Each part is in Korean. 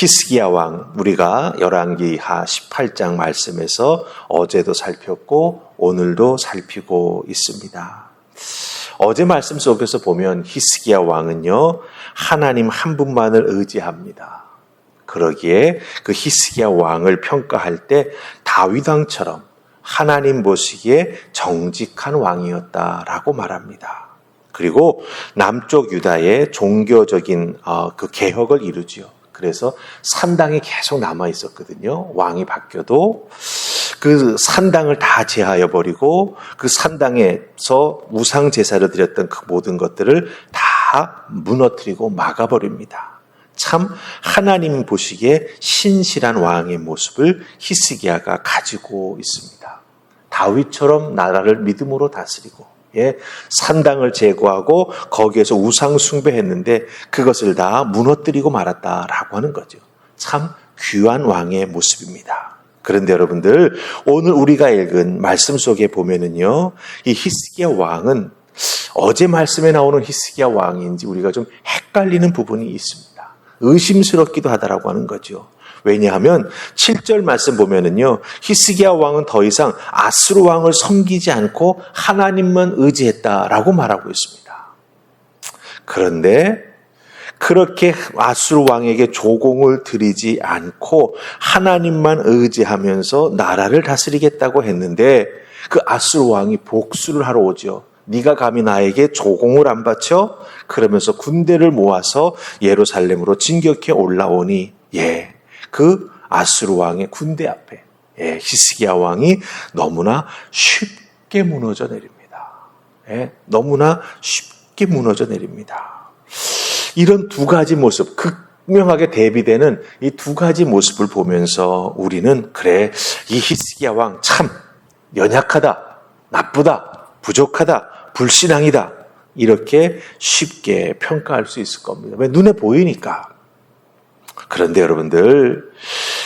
히스기야 왕, 우리가 열왕기하 18장 말씀에서 어제도 살폈고 오늘도 살피고 있습니다. 어제 말씀 속에서 보면 히스기야 왕은요, 하나님 한 분만을 의지합니다. 그러기에 그 히스기야 왕을 평가할 때 다윗 왕처럼 하나님 보시기에 정직한 왕이었다라고 말합니다. 그리고 남쪽 유다의 종교적인 그 개혁을 이루지요. 그래서 산당이 계속 남아 있었거든요. 왕이 바뀌어도 그 산당을 다 제하여 버리고 그 산당에서 우상 제사를 드렸던 그 모든 것들을 다 무너뜨리고 막아버립니다. 참 하나님 보시기에 신실한 왕의 모습을 히스기야가 가지고 있습니다. 다윗처럼 나라를 믿음으로 다스리고 산당을 제거하고 거기에서 우상 숭배했는데 그것을 다 무너뜨리고 말았다라고 하는 거죠. 참 귀한 왕의 모습입니다. 그런데 여러분들, 오늘 우리가 읽은 말씀 속에 보면은요, 이 히스기야 왕은 어제 말씀에 나오는 히스기야 왕인지 우리가 좀 헷갈리는 부분이 있습니다. 의심스럽기도 하다라고 하는 거죠. 왜냐하면 7절 말씀 보면은요, 히스기야 왕은 더 이상 아수르 왕을 섬기지 않고 하나님만 의지했다라고 말하고 있습니다. 그런데 그렇게 아수르 왕에게 조공을 드리지 않고 하나님만 의지하면서 나라를 다스리겠다고 했는데 그 아수르 왕이 복수를 하러 오죠. 네가 감히 나에게 조공을 안 바쳐? 그러면서 군대를 모아서 예루살렘으로 진격해 올라오니 그 아수르 왕의 군대 앞에 히스기야 왕이 너무나 쉽게 무너져 내립니다. 너무나 쉽게 무너져 내립니다. 이런 두 가지 모습, 극명하게 대비되는 이 두 가지 모습을 보면서 우리는 그래, 이 히스기야 왕 참 연약하다, 나쁘다, 부족하다, 불신앙이다, 이렇게 쉽게 평가할 수 있을 겁니다. 왜? 눈에 보이니까. 그런데 여러분들,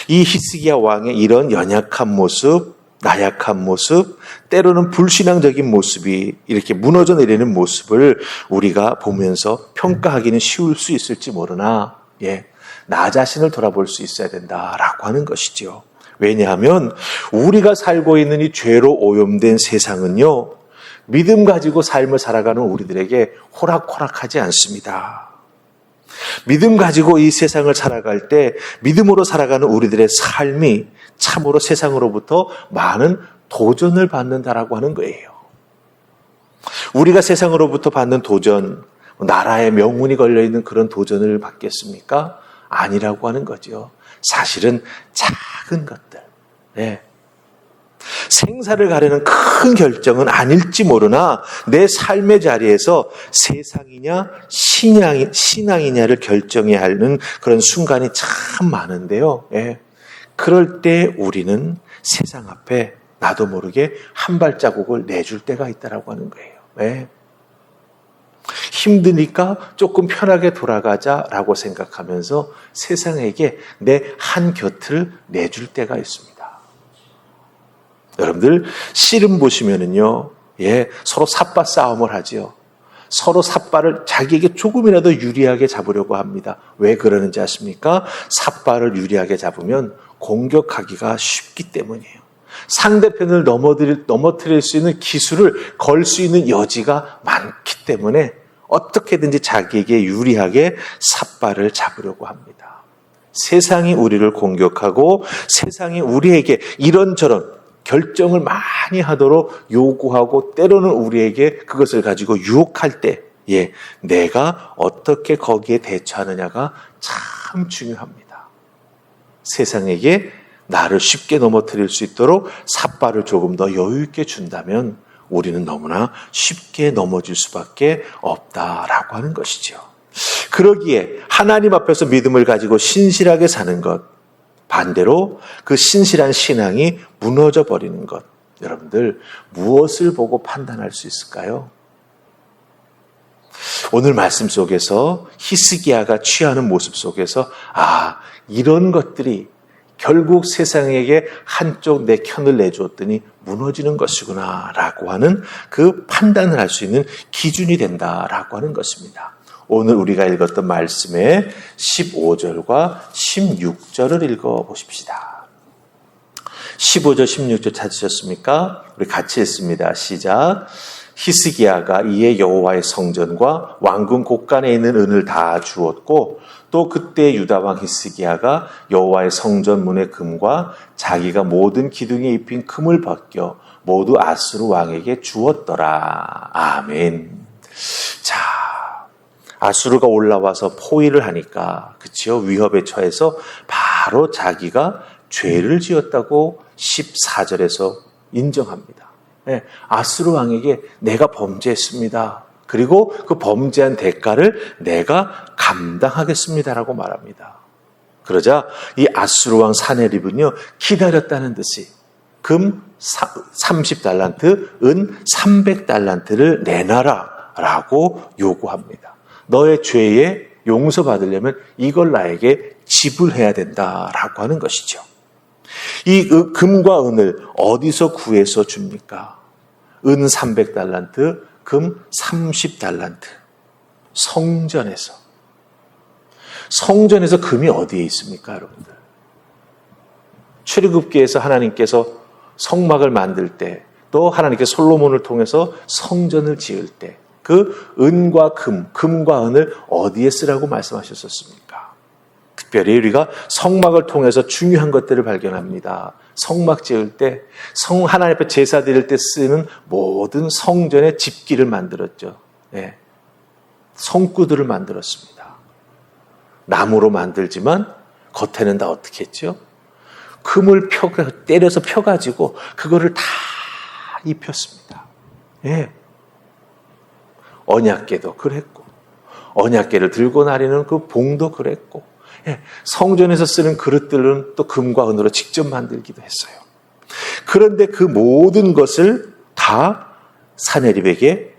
이 히스기야 왕의 이런 연약한 모습, 나약한 모습, 때로는 불신앙적인 모습이 이렇게 무너져 내리는 모습을 우리가 보면서 평가하기는 쉬울 수 있을지 모르나, 나 자신을 돌아볼 수 있어야 된다라고 하는 것이죠. 왜냐하면 우리가 살고 있는 이 죄로 오염된 세상은요, 믿음 가지고 삶을 살아가는 우리들에게 호락호락하지 않습니다. 믿음 가지고 이 세상을 살아갈 때 믿음으로 살아가는 우리들의 삶이 참으로 세상으로부터 많은 도전을 받는다라고 하는 거예요. 우리가 세상으로부터 받는 도전, 나라의 명운이 걸려있는 그런 도전을 받겠습니까? 아니라고 하는 거죠. 사실은 작은 것들, 생사를 가르는 큰 결정은 아닐지 모르나 내 삶의 자리에서 세상이냐 신앙이냐를 결정해야 하는 그런 순간이 참 많은데요. 그럴 때 우리는 세상 앞에 나도 모르게 한 발자국을 내줄 때가 있다라고 하는 거예요. 힘드니까 조금 편하게 돌아가자라고 생각하면서 세상에게 내 한 곁을 내줄 때가 있습니다. 여러분들, 씨름 보시면은요, 서로 삿바 싸움을 하지요. 서로 삿바를 자기에게 조금이라도 유리하게 잡으려고 합니다. 왜 그러는지 아십니까? 삿바를 유리하게 잡으면 공격하기가 쉽기 때문이에요. 상대편을 넘어뜨릴 수 있는 기술을 걸 수 있는 여지가 많기 때문에 어떻게든지 자기에게 유리하게 삿바를 잡으려고 합니다. 세상이 우리를 공격하고 세상이 우리에게 이런저런 결정을 많이 하도록 요구하고 때로는 우리에게 그것을 가지고 유혹할 때 내가 어떻게 거기에 대처하느냐가 참 중요합니다. 세상에게 나를 쉽게 넘어뜨릴 수 있도록 삿발을 조금 더 여유 있게 준다면 우리는 너무나 쉽게 넘어질 수밖에 없다라고 하는 것이죠. 그러기에 하나님 앞에서 믿음을 가지고 신실하게 사는 것, 반대로 그 신실한 신앙이 무너져 버리는 것, 여러분들 무엇을 보고 판단할 수 있을까요? 오늘 말씀 속에서 히스기야가 취하는 모습 속에서 이런 것들이 결국 세상에게 한쪽 내 편을 내주었더니 무너지는 것이구나 라고 하는 그 판단을 할 수 있는 기준이 된다라고 하는 것입니다. 오늘 우리가 읽었던 말씀의 15절과 16절을 읽어보십시다. 15절, 16절 찾으셨습니까? 우리 같이 읽습니다. 시작. 히스기야가 이에 여호와의 성전과 왕궁 곳간에 있는 은을 다 주었고 또 그때 유다 왕 히스기야가 여호와의 성전 문의 금과 자기가 모든 기둥에 입힌 금을 벗겨 모두 아수르 왕에게 주었더라. 아멘. 자, 아수르가 올라와서 포위를 하니까 그치요? 위협에 처해서 바로 자기가 죄를 지었다고 14절에서 인정합니다. 네, 아수르 왕에게 내가 범죄했습니다. 그리고 그 범죄한 대가를 내가 감당하겠습니다라고 말합니다. 그러자 이 아수르 왕 사네립은요, 기다렸다는 듯이 금 30달란트, 은 300달란트를 내놔라 라고 요구합니다. 너의 죄에 용서받으려면 이걸 나에게 지불해야 된다라고 하는 것이죠. 이 금과 은을 어디서 구해서 줍니까? 은 300달란트, 금 30달란트. 성전에서. 성전에서 금이 어디에 있습니까, 여러분들? 출애굽기에서 하나님께서 성막을 만들 때, 또 하나님께서 솔로몬을 통해서 성전을 지을 때, 그 은과 금과 은을 어디에 쓰라고 말씀하셨었습니까? 특별히 우리가 성막을 통해서 중요한 것들을 발견합니다. 성막 지을 때, 하나님 앞에 제사 드릴 때 쓰는 모든 성전의 집기를 만들었죠. 네. 성구들을 만들었습니다. 나무로 만들지만 겉에는 다 어떻게 했죠? 금을 때려서 펴가지고 그거를 다 입혔습니다. 예. 언약궤도 그랬고, 언약궤를 들고 다니는 그 봉도 그랬고, 예. 성전에서 쓰는 그릇들은 또 금과 은으로 직접 만들기도 했어요. 그런데 그 모든 것을 다 사네립에게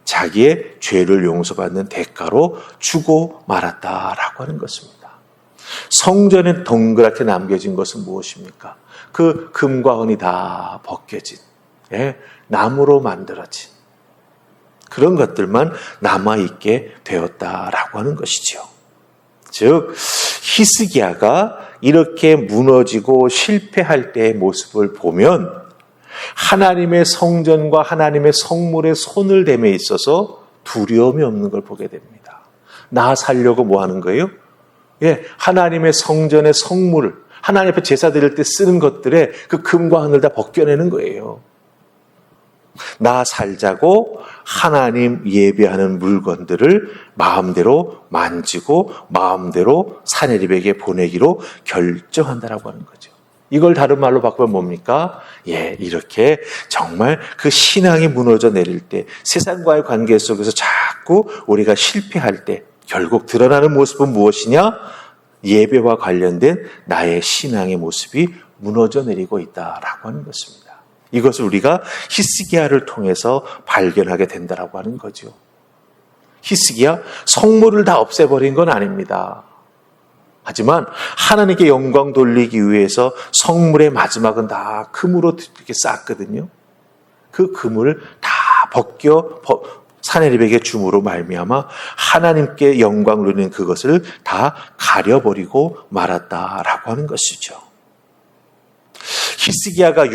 자기의 죄를 용서받는 대가로 주고 말았다라고 하는 것입니다. 성전에 동그랗게 남겨진 것은 무엇입니까? 그 금과 은이 다 벗겨진, 나무로 만들어진 그런 것들만 남아있게 되었다라고 하는 것이죠. 즉 히스기야가 이렇게 무너지고 실패할 때의 모습을 보면 하나님의 성전과 하나님의 성물에 손을 댐에 있어서 두려움이 없는 걸 보게 됩니다. 나 살려고 뭐 하는 거예요? 하나님의 성전의 성물을 하나님 앞에 제사 드릴 때 쓰는 것들에 그 금과 은을 다 벗겨내는 거예요. 나 살자고 하나님 예배하는 물건들을 마음대로 만지고 마음대로 사네립에게 보내기로 결정한다라고 하는 거죠. 이걸 다른 말로 바꾸면 뭡니까? 이렇게 정말 그 신앙이 무너져 내릴 때, 세상과의 관계 속에서 자꾸 우리가 실패할 때 결국 드러나는 모습은 무엇이냐? 예배와 관련된 나의 신앙의 모습이 무너져 내리고 있다라고 하는 것입니다. 이것을 우리가 히스기야를 통해서 발견하게 된다라고 하는 거죠. 히스기야 성물을 다 없애버린 건 아닙니다. 하지만 하나님께 영광 돌리기 위해서 성물의 마지막은 다 금으로 이렇게 쌓았거든요. 그 금을 다 벗겨 사네립에게 줌으로 말미암아 하나님께 영광 누리는 그것을 다 가려버리고 말았다라고 하는 것이죠. 히스기야가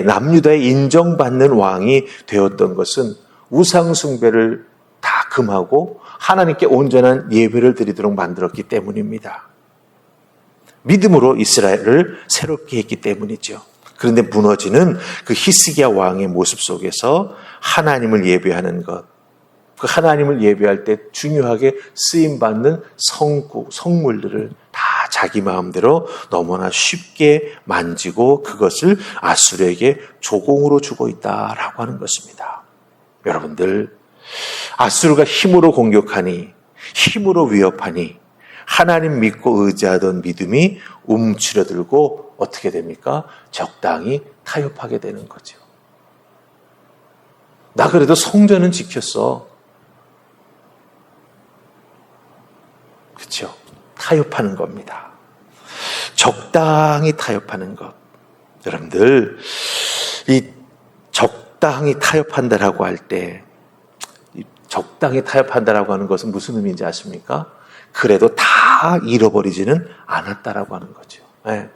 남유다에 인정받는 왕이 되었던 것은 우상 숭배를 다 금하고 하나님께 온전한 예배를 드리도록 만들었기 때문입니다. 믿음으로 이스라엘을 새롭게 했기 때문이죠. 그런데 무너지는 그 히스기야 왕의 모습 속에서 하나님을 예배하는 것, 그 하나님을 예배할 때 중요하게 쓰임받는 성물들을 다 자기 마음대로 너무나 쉽게 만지고 그것을 아수르에게 조공으로 주고 있다라고 하는 것입니다. 여러분들, 아수르가 힘으로 공격하니, 힘으로 위협하니 하나님 믿고 의지하던 믿음이 움츠러들고 어떻게 됩니까? 적당히 타협하게 되는 거죠. 나 그래도 성전은 지켰어. 그렇죠? 타협하는 겁니다. 적당히 타협하는 것. 여러분들, 이 적당히 타협한다라고 할 때 적당히 타협한다라고 하는 것은 무슨 의미인지 아십니까? 그래도 다 잃어버리지는 않았다라고 하는 거죠. 네.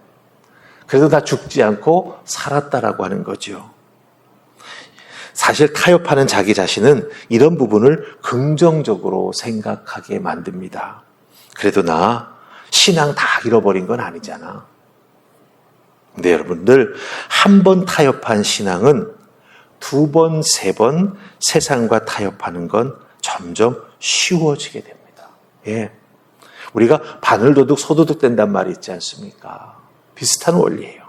그래도 다 죽지 않고 살았다라고 하는 거죠. 사실 타협하는 자기 자신은 이런 부분을 긍정적으로 생각하게 만듭니다. 그래도 나 신앙 다 잃어버린 건 아니잖아. 근데 여러분들, 한 번 타협한 신앙은 두 번, 세 번 세상과 타협하는 건 점점 쉬워지게 됩니다. 예. 우리가 바늘도둑, 소도둑 된단 말이 있지 않습니까? 비슷한 원리예요.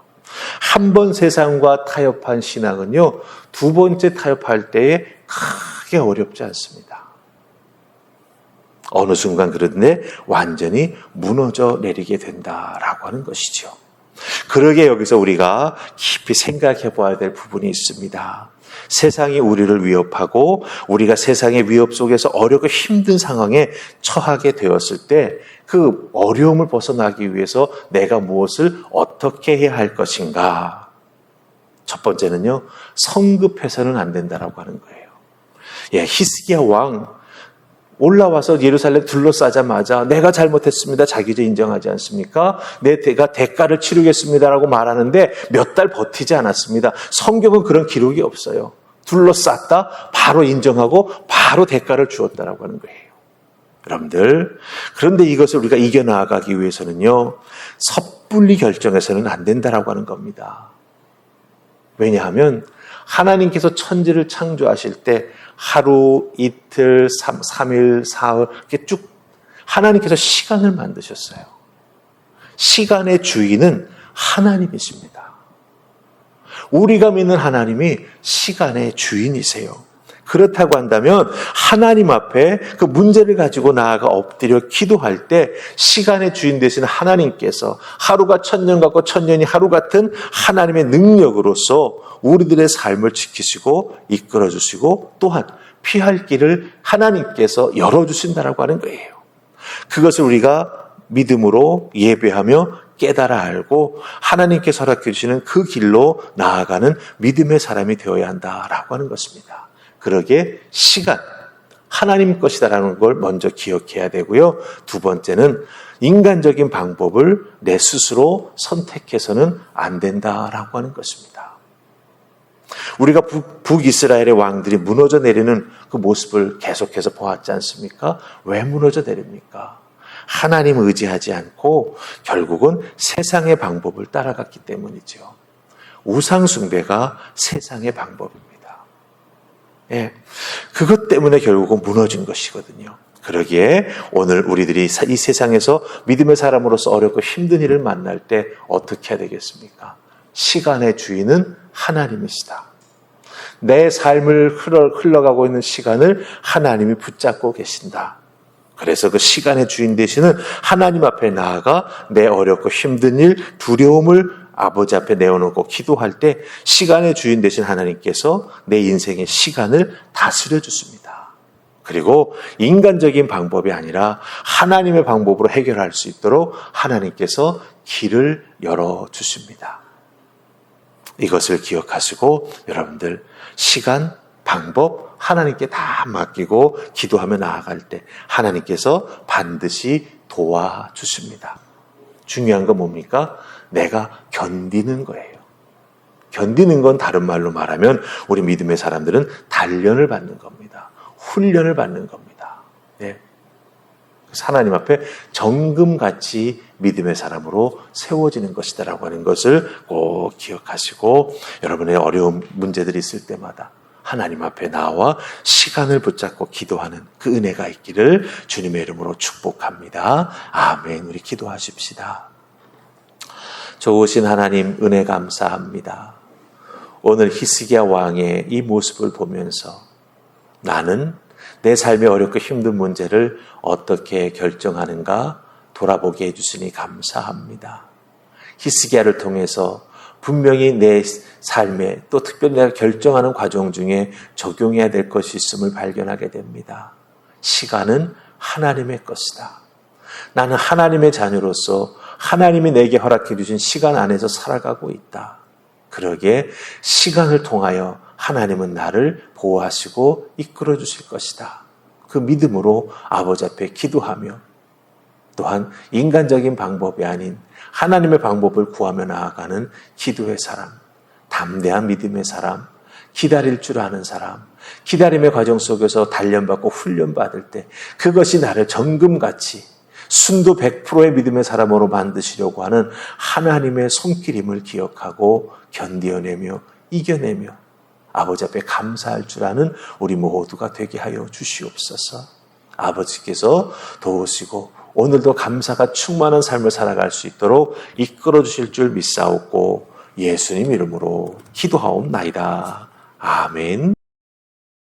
한 번 세상과 타협한 신앙은요, 두 번째 타협할 때에 크게 어렵지 않습니다. 어느 순간 그런데 완전히 무너져 내리게 된다라고 하는 것이죠. 그러게 여기서 우리가 깊이 생각해 봐야 될 부분이 있습니다. 세상이 우리를 위협하고 우리가 세상의 위협 속에서 어렵고 힘든 상황에 처하게 되었을 때 그 어려움을 벗어나기 위해서 내가 무엇을 어떻게 해야 할 것인가. 첫 번째는요, 성급해서는 안 된다라고 하는 거예요. 예, 히스기야 왕 올라와서 예루살렘 둘러싸자마자 내가 잘못했습니다. 자기 죄 인정하지 않습니까? 내가 대가를 치르겠습니다라고 말하는데 몇 달 버티지 않았습니다. 성경은 그런 기록이 없어요. 둘러쌌다, 바로 인정하고 바로 대가를 주었다라고 하는 거예요. 여러분들, 그런데 이것을 우리가 이겨나가기 위해서는요, 섣불리 결정해서는 안 된다라고 하는 겁니다. 왜냐하면 하나님께서 천지를 창조하실 때 하루, 이틀, 3일, 사흘 이렇게 쭉 하나님께서 시간을 만드셨어요. 시간의 주인은 하나님이십니다. 우리가 믿는 하나님이 시간의 주인이세요. 그렇다고 한다면 하나님 앞에 그 문제를 가지고 나아가 엎드려 기도할 때 시간의 주인 되신 하나님께서 하루가 천년 같고 천년이 하루 같은 하나님의 능력으로서 우리들의 삶을 지키시고 이끌어 주시고 또한 피할 길을 하나님께서 열어주신다라고 하는 거예요. 그것을 우리가 믿음으로 예배하며 깨달아 알고 하나님께서 허락해 주시는 그 길로 나아가는 믿음의 사람이 되어야 한다라고 하는 것입니다. 그러기에 시간, 하나님 것이다라는 걸 먼저 기억해야 되고요. 두 번째는 인간적인 방법을 내 스스로 선택해서는 안 된다라고 하는 것입니다. 우리가 북이스라엘의 왕들이 무너져 내리는 그 모습을 계속해서 보았지 않습니까? 왜 무너져 내립니까? 하나님 의지하지 않고 결국은 세상의 방법을 따라갔기 때문이죠. 우상 숭배가 세상의 방법입니다. 예, 그것 때문에 결국은 무너진 것이거든요. 그러기에 오늘 우리들이 이 세상에서 믿음의 사람으로서 어렵고 힘든 일을 만날 때 어떻게 해야 되겠습니까? 시간의 주인은 하나님이시다. 내 삶을 흘러가고 있는 시간을 하나님이 붙잡고 계신다. 그래서 그 시간의 주인 되시는 하나님 앞에 나아가 내 어렵고 힘든 일, 두려움을 아버지 앞에 내어놓고 기도할 때 시간의 주인 되신 하나님께서 내 인생의 시간을 다스려 주십니다. 그리고 인간적인 방법이 아니라 하나님의 방법으로 해결할 수 있도록 하나님께서 길을 열어주십니다. 이것을 기억하시고 여러분들 시간, 방법 하나님께 다 맡기고 기도하며 나아갈 때 하나님께서 반드시 도와주십니다. 중요한 건 뭡니까? 내가 견디는 거예요. 견디는 건 다른 말로 말하면 우리 믿음의 사람들은 단련을 받는 겁니다. 훈련을 받는 겁니다. 네. 하나님 앞에 정금같이 믿음의 사람으로 세워지는 것이다라고 하는 것을 꼭 기억하시고 여러분의 어려운 문제들이 있을 때마다 하나님 앞에 나와 시간을 붙잡고 기도하는 그 은혜가 있기를 주님의 이름으로 축복합니다. 아멘. 우리 기도하십시다. 좋으신 하나님 은혜 감사합니다. 오늘 히스기야 왕의 이 모습을 보면서 나는 내 삶의 어렵고 힘든 문제를 어떻게 결정하는가 돌아보게 해주시니 감사합니다. 히스기야를 통해서 분명히 내 삶에 또 특별히 내가 결정하는 과정 중에 적용해야 될 것이 있음을 발견하게 됩니다. 시간은 하나님의 것이다. 나는 하나님의 자녀로서 하나님이 내게 허락해 주신 시간 안에서 살아가고 있다. 그러기에 시간을 통하여 하나님은 나를 보호하시고 이끌어 주실 것이다. 그 믿음으로 아버지 앞에 기도하며 또한 인간적인 방법이 아닌 하나님의 방법을 구하며 나아가는 기도의 사람, 담대한 믿음의 사람, 기다릴 줄 아는 사람, 기다림의 과정 속에서 단련받고 훈련받을 때 그것이 나를 정금같이 순도 100%의 믿음의 사람으로 만드시려고 하는 하나님의 손길임을 기억하고 견디어내며 이겨내며 아버지 앞에 감사할 줄 아는 우리 모두가 되게 하여 주시옵소서. 아버지께서 도우시고 오늘도 감사가 충만한 삶을 살아갈 수 있도록 이끌어 주실 줄 믿사옵고 예수님 이름으로 기도하옵나이다. 아멘.